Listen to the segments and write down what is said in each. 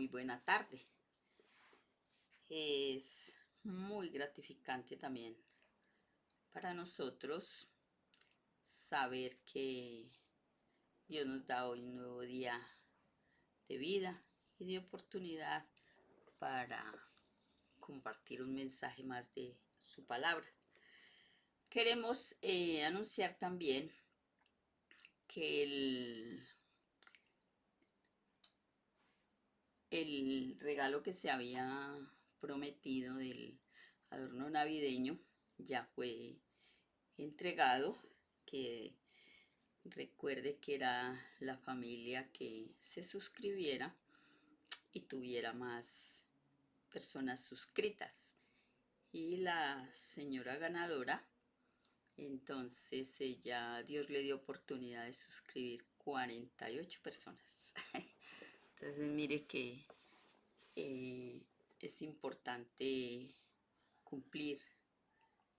muy buena tarde. Es muy gratificante también para nosotros saber que Dios nos da hoy un nuevo día de vida y de oportunidad para compartir un mensaje más de su palabra. Queremos anunciar también que el regalo que se había prometido del adorno navideño ya fue entregado, que recuerde que era la familia que se suscribiera y tuviera más personas suscritas. Y la señora ganadora, entonces Dios le dio oportunidad de suscribir 48 personas. Entonces mire que es importante cumplir.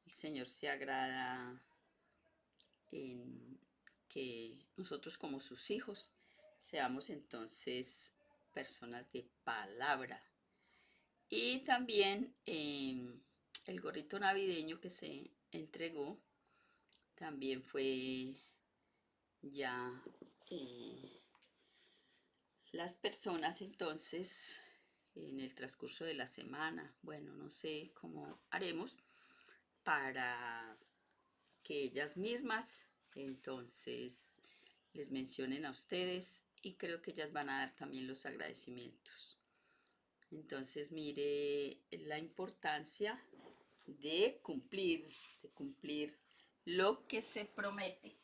El Señor se agrada en que nosotros como sus hijos seamos entonces personas de palabra. Y también el gorrito navideño que se entregó también fue ya las personas entonces en el transcurso de la semana, bueno, no sé cómo haremos para que ellas mismas entonces les mencionen a ustedes y creo que ellas van a dar también los agradecimientos. Entonces mire la importancia de cumplir lo que se promete.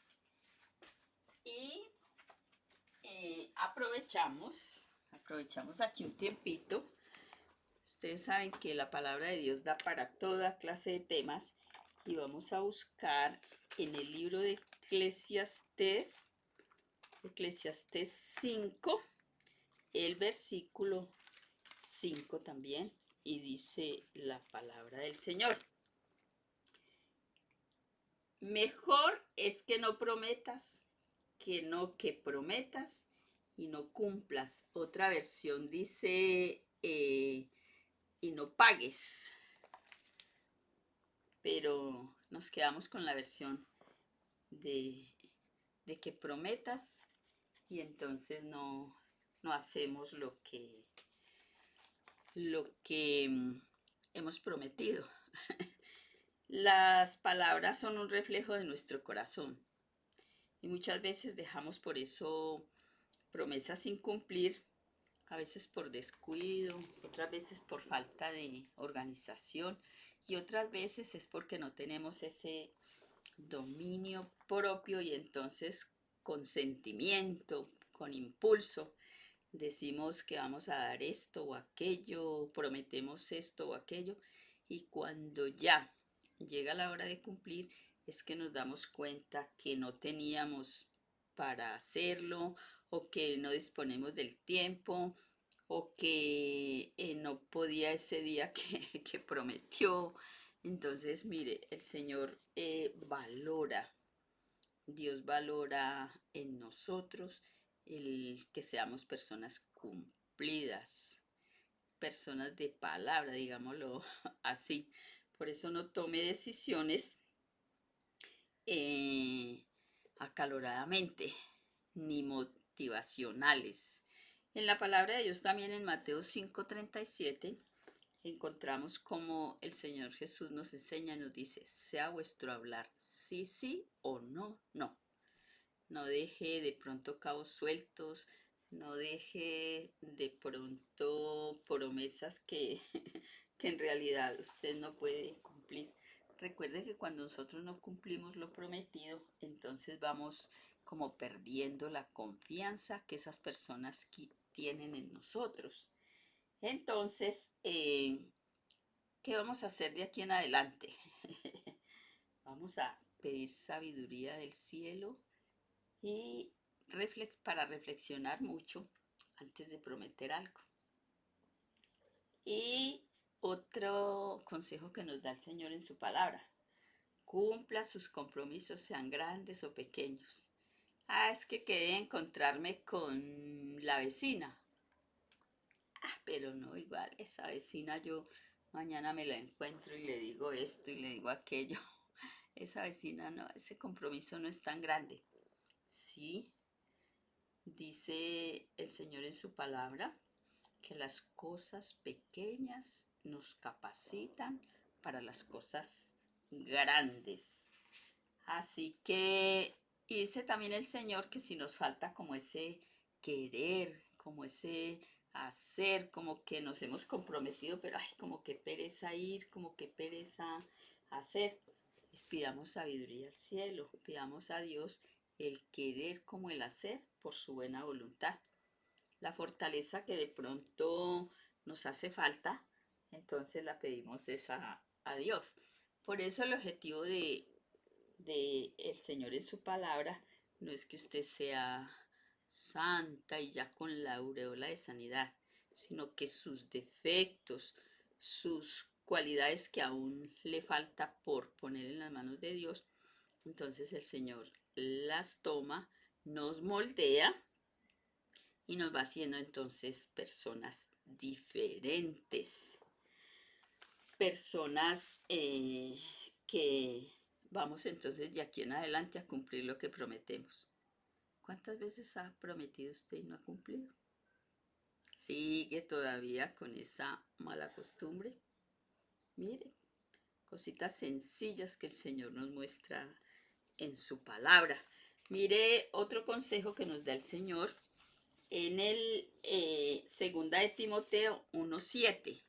Y aprovechamos aquí un tiempito. Ustedes saben que la palabra de Dios da para toda clase de temas y vamos a buscar en el libro de Eclesiastés 5, el versículo 5 también, y dice la palabra del Señor. Mejor es que no prometas, que prometas y no cumplas. Otra versión dice y no pagues. Pero nos quedamos con la versión de que prometas y entonces no hacemos lo que hemos prometido. Las palabras son un reflejo de nuestro corazón y muchas veces dejamos por eso promesas sin cumplir, a veces por descuido, otras veces por falta de organización y otras veces es porque no tenemos ese dominio propio y entonces con sentimiento, con impulso, decimos que vamos a dar esto o aquello, prometemos esto o aquello y cuando ya llega la hora de cumplir es que nos damos cuenta que no teníamos para hacerlo o que no disponemos del tiempo o que no podía ese día que prometió. Entonces, mire, el Señor valora, Dios valora en nosotros el que seamos personas cumplidas, personas de palabra, digámoslo así. Por eso no tome decisiones acaloradamente ni motivacionales. En la palabra de Dios también en Mateo 5:37 encontramos como el Señor Jesús nos enseña, nos dice, sea vuestro hablar sí, sí o no, no. No deje de pronto cabos sueltos, no deje de pronto promesas que en realidad usted no puede cumplir. Recuerde que cuando nosotros no cumplimos lo prometido, entonces vamos como perdiendo la confianza que esas personas tienen en nosotros. Entonces, ¿qué vamos a hacer de aquí en adelante? Vamos a pedir sabiduría del cielo y para reflexionar mucho antes de prometer algo. Y otro consejo que nos da el Señor en su palabra: cumpla sus compromisos, sean grandes o pequeños. Es que quedé encontrarme con la vecina. pero no, igual, esa vecina yo mañana me la encuentro y le digo esto y le digo aquello. Esa vecina no, ese compromiso no es tan grande. Sí, dice el Señor en su palabra que las cosas pequeñas nos capacitan para las cosas grandes. Así que dice también el Señor que si nos falta como ese querer, como ese hacer, como que nos hemos comprometido, pero ay, como que pereza ir, como que pereza hacer, pues pidamos sabiduría al cielo, pidamos a Dios el querer como el hacer por su buena voluntad. La fortaleza que de pronto nos hace falta, entonces la pedimos es a Dios. Por eso el objetivo de el Señor en su palabra no es que usted sea santa y ya con la aureola de sanidad, sino que sus defectos, sus cualidades que aún le falta por poner en las manos de Dios, entonces el Señor las toma, nos moldea y nos va haciendo entonces personas diferentes, personas que vamos entonces de aquí en adelante a cumplir lo que prometemos. ¿Cuántas veces ha prometido usted y no ha cumplido? ¿Sigue todavía con esa mala costumbre? Mire, cositas sencillas que el Señor nos muestra en su palabra. Mire otro consejo que nos da el Señor en el segunda de Timoteo 1:7.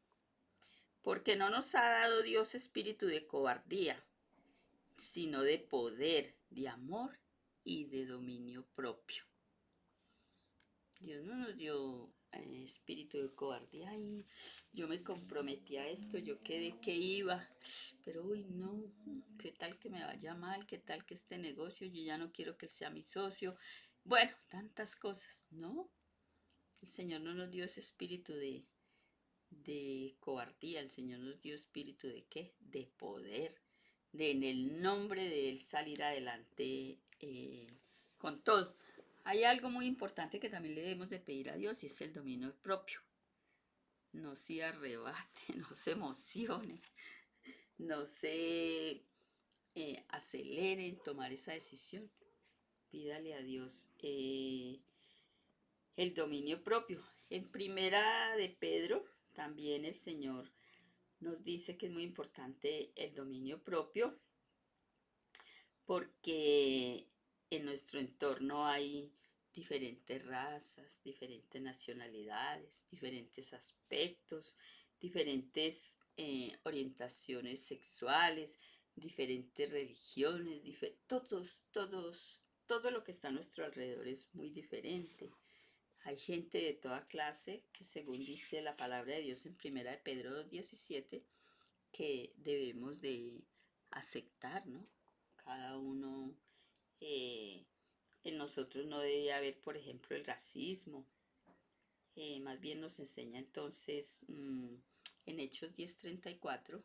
Porque no nos ha dado Dios espíritu de cobardía, sino de poder, de amor y de dominio propio. Dios no nos dio espíritu de cobardía. Y yo me comprometí a esto, yo quedé que iba, pero uy no, qué tal que me vaya mal, qué tal que este negocio, yo ya no quiero que él sea mi socio. Bueno, tantas cosas, ¿no? El Señor no nos dio ese espíritu de cobardía, el Señor nos dio espíritu de qué? De poder, de en el nombre de Él salir adelante con todo. Hay algo muy importante que también le debemos de pedir a Dios y es el dominio propio. No se arrebate, no se emocione, no se acelere en tomar esa decisión. Pídale a Dios el dominio propio. En primera de Pedro, también el Señor nos dice que es muy importante el dominio propio porque en nuestro entorno hay diferentes razas, diferentes nacionalidades, diferentes aspectos, diferentes orientaciones sexuales, diferentes religiones, todo lo que está a nuestro alrededor es muy diferente. Hay gente de toda clase que según dice la palabra de Dios en primera de Pedro 2:17, que debemos de aceptar, ¿no? Cada uno, eh, en nosotros no debe haber, por ejemplo, el racismo. Más bien nos enseña entonces en Hechos 10:34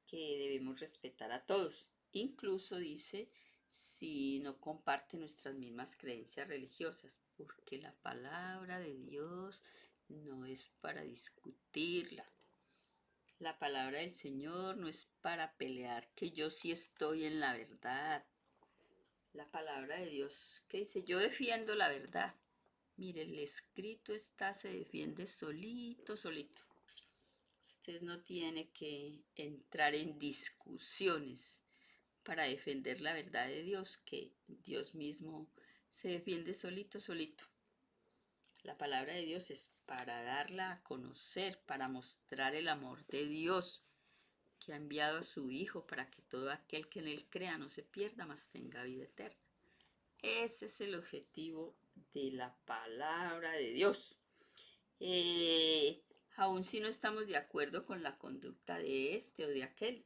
que debemos respetar a todos. Incluso dice si no comparte nuestras mismas creencias religiosas, porque la palabra de Dios no es para discutirla. La palabra del Señor no es para pelear, que yo sí estoy en la verdad. La palabra de Dios que dice, yo defiendo la verdad. Mire, el escrito está, se defiende solito, solito. Usted no tiene que entrar en discusiones para defender la verdad de Dios, que Dios mismo se defiende solito, solito. La palabra de Dios es para darla a conocer, para mostrar el amor de Dios, que ha enviado a su Hijo para que todo aquel que en Él crea no se pierda, mas tenga vida eterna. Ese es el objetivo de la palabra de Dios. Aun si no estamos de acuerdo con la conducta de este o de aquel,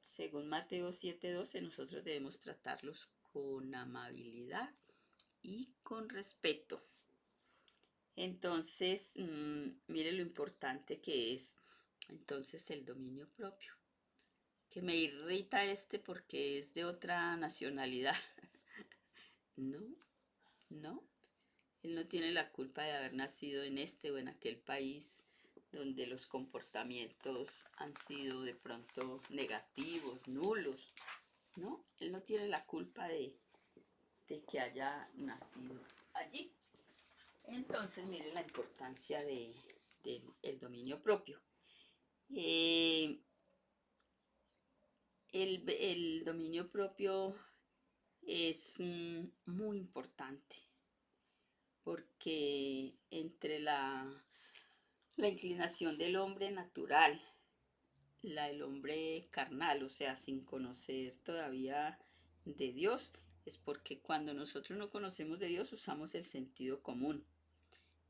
según Mateo 7:12, nosotros debemos tratarlos con amabilidad y con respeto. Entonces, mire lo importante que es entonces el dominio propio. Que me irrita este porque es de otra nacionalidad. No, no. Él no tiene la culpa de haber nacido en este o en aquel país donde los comportamientos han sido de pronto negativos, nulos, ¿no? Él no tiene la culpa de que haya nacido allí. Entonces, mire la importancia del dominio propio. Eh, el dominio propio es muy importante porque entre la inclinación del hombre natural, la del hombre carnal, o sea, sin conocer todavía de Dios, es porque cuando nosotros no conocemos de Dios usamos el sentido común.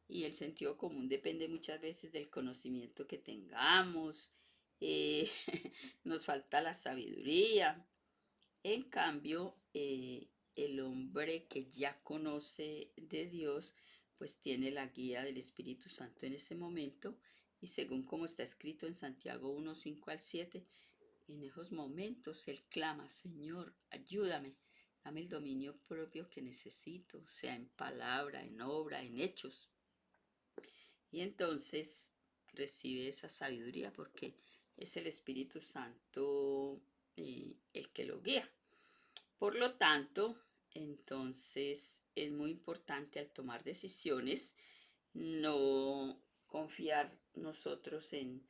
Y el sentido común depende muchas veces del conocimiento que tengamos, eh, nos falta la sabiduría. En cambio, el hombre que ya conoce de Dios, pues tiene la guía del Espíritu Santo en ese momento y según como está escrito en Santiago 1, 5 al 7, en esos momentos él clama, Señor, ayúdame, dame el dominio propio que necesito, sea en palabra, en obra, en hechos. Y entonces recibe esa sabiduría porque es el Espíritu Santo el que lo guía. Por lo tanto, entonces es muy importante al tomar decisiones no confiar nosotros en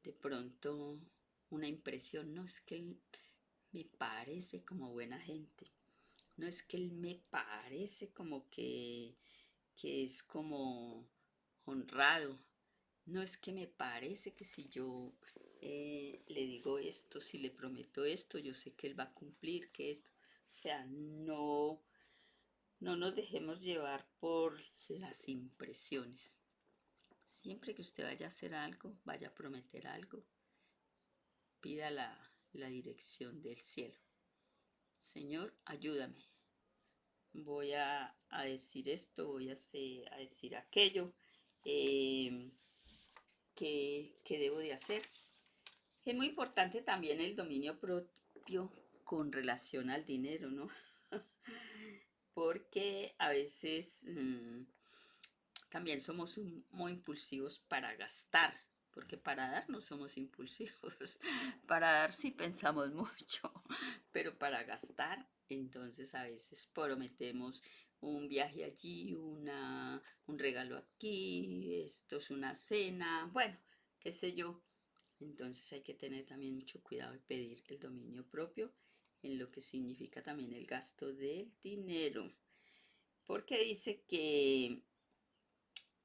de pronto una impresión, no es que él me parece como buena gente, no es que él me parece como que es como honrado, no es que me parece que si yo le digo esto, si le prometo esto, yo sé que él va a cumplir, que esto, o sea, no nos dejemos llevar por las impresiones. Siempre que usted vaya a hacer algo, vaya a prometer algo, pida la dirección del cielo. Señor, ayúdame. Voy a decir esto, voy a decir aquello. Eh, ¿Qué debo de hacer? Es muy importante también el dominio propio con relación al dinero, ¿no? Porque a veces también somos muy impulsivos para gastar, porque para dar no somos impulsivos, para dar sí pensamos mucho, pero para gastar, entonces a veces prometemos un viaje allí, un regalo aquí, esto es una cena, bueno, qué sé yo. Entonces hay que tener también mucho cuidado y pedir el dominio propio en lo que significa también el gasto del dinero. Porque dice que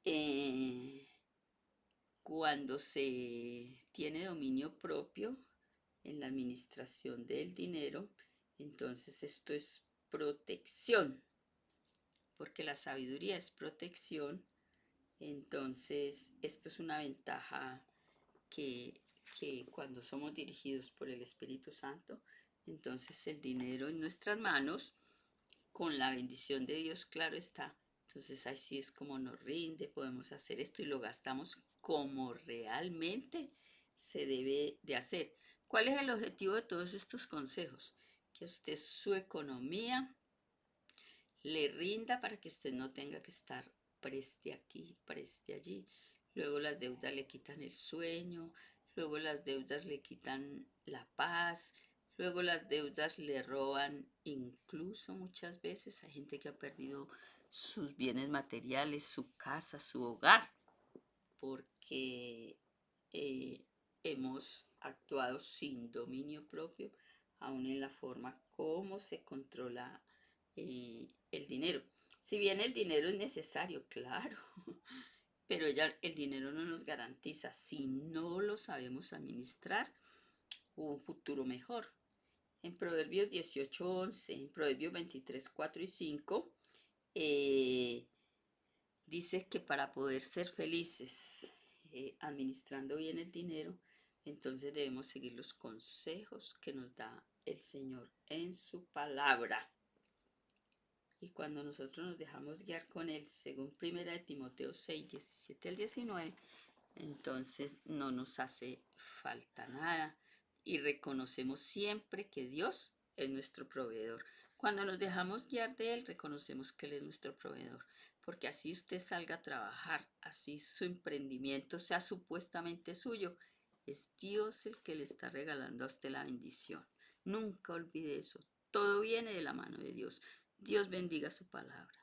eh, cuando se tiene dominio propio en la administración del dinero, entonces esto es protección, porque la sabiduría es protección, entonces esto es una ventaja que, que cuando somos dirigidos por el Espíritu Santo, entonces el dinero en nuestras manos, con la bendición de Dios, claro está. Entonces así es como nos rinde, podemos hacer esto y lo gastamos como realmente se debe de hacer. ¿Cuál es el objetivo de todos estos consejos? Que usted su economía le rinda para que usted no tenga que estar preste aquí, preste allí. Luego las deudas le quitan el sueño, luego las deudas le quitan la paz, luego las deudas le roban incluso muchas veces. Hay gente que ha perdido sus bienes materiales, su casa, su hogar, porque hemos actuado sin dominio propio, aún en la forma como se controla el dinero. Si bien el dinero es necesario, claro, pero el dinero no nos garantiza, si no lo sabemos administrar, un futuro mejor. En Proverbios 18:11, en Proverbios 23, 4 y 5, eh, dice que para poder ser felices administrando bien el dinero, entonces debemos seguir los consejos que nos da el Señor en su palabra. Y cuando nosotros nos dejamos guiar con Él, según 1 Timoteo 6, 17 al 19, entonces no nos hace falta nada y reconocemos siempre que Dios es nuestro proveedor. Cuando nos dejamos guiar de Él, reconocemos que Él es nuestro proveedor. porque así usted salga a trabajar, así su emprendimiento sea supuestamente suyo, es Dios el que le está regalando a usted la bendición. Nunca olvide eso. Todo viene de la mano de Dios. Dios bendiga su palabra.